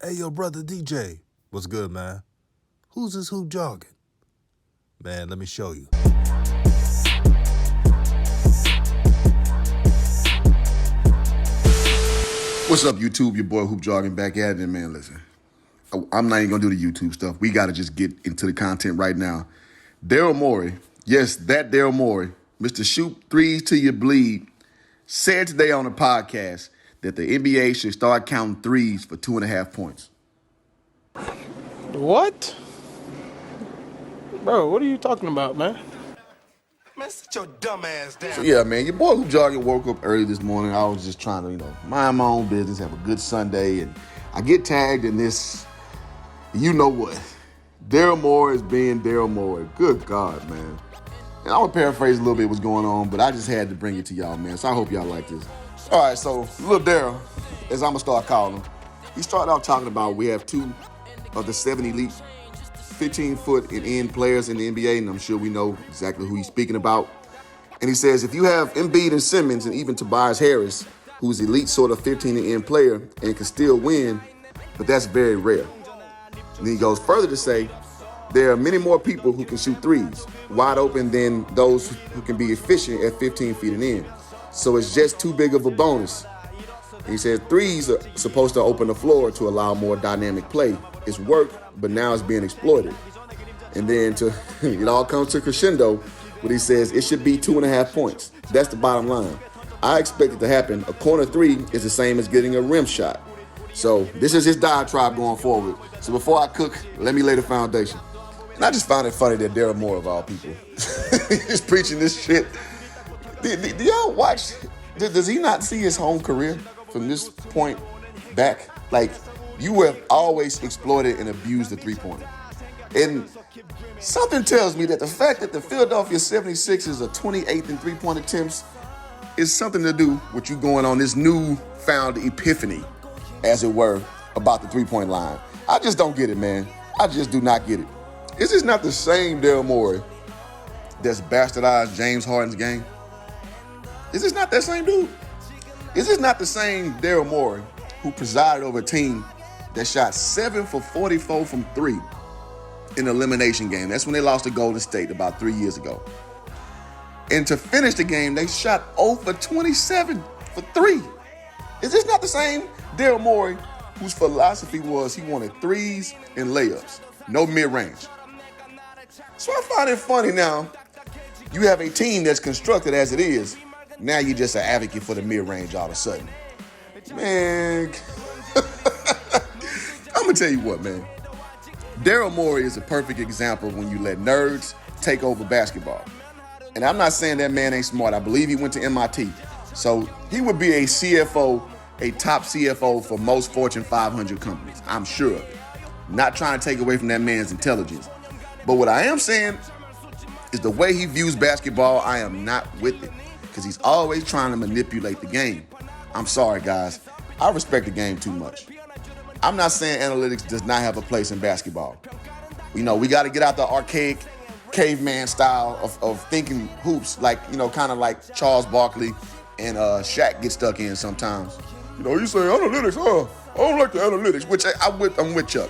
Hey, yo, brother DJ. What's good, man? Who's this hoop jogging? Man, let me show you. What's up, YouTube? Your boy Hoop Jogging back at it, man. Listen, I'm not even gonna do the YouTube stuff. We gotta just get into the content right now. Daryl Morey, yes, that Daryl Morey, Mr. Shoot Threes Till You Bleed, said today on the podcast that the NBA should start counting threes for 2.5 points. What? Bro, what are you talking about, man? Man, sit your dumb ass down. So yeah, man, your boy Hoop Jogging woke up early this morning. I was just trying to, mind my own business, have a good Sunday, and I get tagged in this, you know what? Daryl Morey is being Daryl Morey. Good God, man. And I'm gonna paraphrase a little bit what's going on, but I just had to bring it to y'all, man. So I hope y'all like this. All right, so little Daryl, as I'm gonna start calling him, he started out talking about we have two of the 7 elite 15-foot and in players in the NBA, and I'm sure we know exactly who he's speaking about. And he says, if you have Embiid and Simmons and even Tobias Harris, who's elite sort of 15 and in player and can still win, but that's very rare. And he goes further to say, there are many more people who can shoot threes, wide open than those who can be efficient at 15 feet and in. So it's just too big of a bonus. And he says threes are supposed to open the floor to allow more dynamic play. It's worked, but now it's being exploited. And then it all comes to crescendo when he says it should be 2.5 points. That's the bottom line. I expect it to happen. A corner three is the same as getting a rim shot. So this is his diatribe going forward. So before I cook, let me lay the foundation. And I just found it funny that Daryl Morey, of all people, is preaching this shit. Do y'all watch? Does he not see his home career from this point back? Like, you have always exploited and abused the three-pointer. And something tells me that the fact that the Philadelphia 76ers are 28th in three-point attempts is something to do with you going on this new-found epiphany, as it were, about the three-point line. I just don't get it, man. I just do not get it. Is this not the same Daryl Morey that's bastardized James Harden's game? Is this not that same dude? Is this not the same Daryl Morey who presided over a team that shot 7 for 44 from 3 in the elimination game? That's when they lost to Golden State about 3 years ago. And to finish the game, they shot 0 for 27 for 3. Is this not the same Daryl Morey whose philosophy was he wanted threes and layups, no mid-range? So I find it funny now, you have a team that's constructed as it is. Now you're just an advocate for the mid-range all of a sudden. Man, I'm going to tell you what, man. Daryl Morey is a perfect example when you let nerds take over basketball. And I'm not saying that man ain't smart. I believe he went to MIT. So he would be a CFO, a top CFO for most Fortune 500 companies. I'm sure of it. Not trying to take away from that man's intelligence. But what I am saying is the way he views basketball, I am not with it. Because he's always trying to manipulate the game. I'm sorry, guys. I respect the game too much. I'm not saying analytics does not have a place in basketball. We got to get out the archaic caveman style of thinking hoops, like, kind of like Charles Barkley and Shaq get stuck in sometimes. You say analytics, I don't like the analytics, which I'm with Chuck.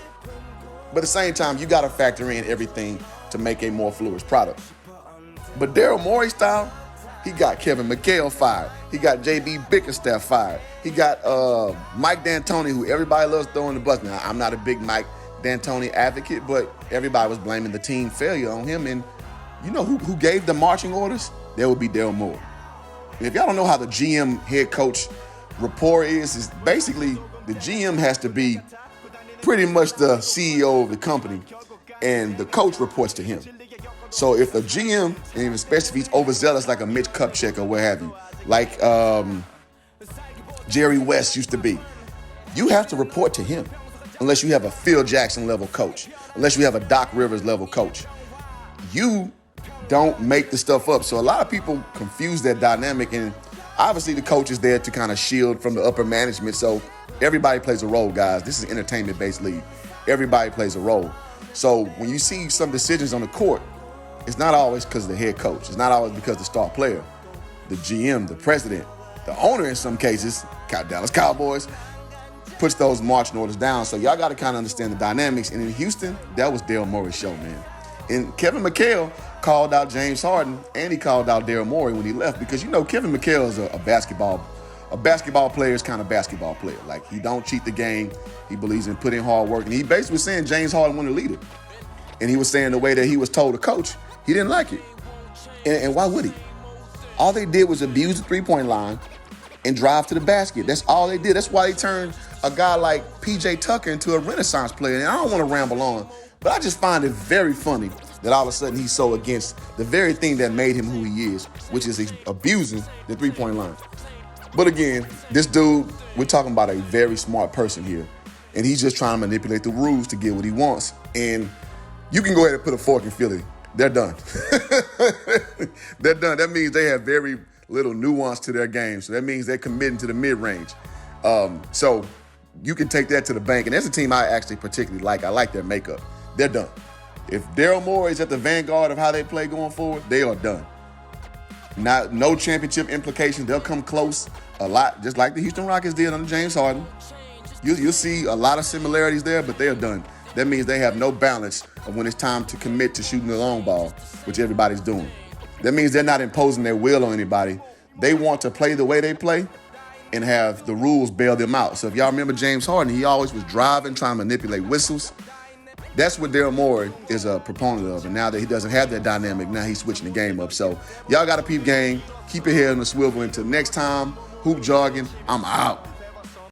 But at the same time, you got to factor in everything to make a more fluid product. But Daryl Morey style, he got Kevin McHale fired. He got J.B. Bickerstaff fired. He got Mike D'Antoni, who everybody loves throwing the bus. Now, I'm not a big Mike D'Antoni advocate, but everybody was blaming the team failure on him. And you know who gave the marching orders? That would be Daryl Morey. And if y'all don't know how the GM head coach rapport is basically the GM has to be pretty much the CEO of the company, and the coach reports to him. So if the GM, and especially if he's overzealous like a Mitch Kupchak or what have you, like Jerry West used to be, you have to report to him unless you have a Phil Jackson level coach, unless you have a Doc Rivers level coach. You don't make the stuff up. So a lot of people confuse that dynamic, and obviously the coach is there to kind of shield from the upper management. So everybody plays a role, guys. This is an entertainment-based league. Everybody plays a role. So when you see some decisions on the court, it's not always because of the head coach. It's not always because of the star player. The GM, the president, the owner in some cases, Dallas Cowboys, puts those marching orders down. So y'all got to kind of understand the dynamics. And in Houston, that was Daryl Morey's show, man. And Kevin McHale called out James Harden, and he called out Daryl Morey when he left, because Kevin McHale is a basketball player's kind of basketball player. Like, he don't cheat the game. He believes in putting hard work. And he basically was saying James Harden wasn't a leader. And he was saying the way that he was told to coach, he didn't like it. And why would he? All they did was abuse the three-point line and drive to the basket. That's all they did. That's why they turned a guy like P.J. Tucker into a Renaissance player. And I don't want to ramble on, but I just find it very funny that all of a sudden he's so against the very thing that made him who he is, which is abusing the three-point line. But again, this dude, we're talking about a very smart person here, and he's just trying to manipulate the rules to get what he wants. And you can go ahead and put a fork in Philly. They're done. They're done. That means they have very little nuance to their game. So that means they're committing to the mid-range. So you can take that to the bank. And that's a team I actually particularly like. I like their makeup. They're done. If Daryl Morey is at the vanguard of how they play going forward, they are done. No championship implications. They'll come close a lot, just like the Houston Rockets did under James Harden. You'll see a lot of similarities there, but they are done. That means they have no balance of when it's time to commit to shooting the long ball, which everybody's doing. That means they're not imposing their will on anybody. They want to play the way they play and have the rules bail them out. So if y'all remember James Harden, he always was driving, trying to manipulate whistles. That's what Daryl Morey is a proponent of. And now that he doesn't have that dynamic, now he's switching the game up. So y'all got to peep game. Keep your head on the swivel. Until next time, hoop jogging. I'm out.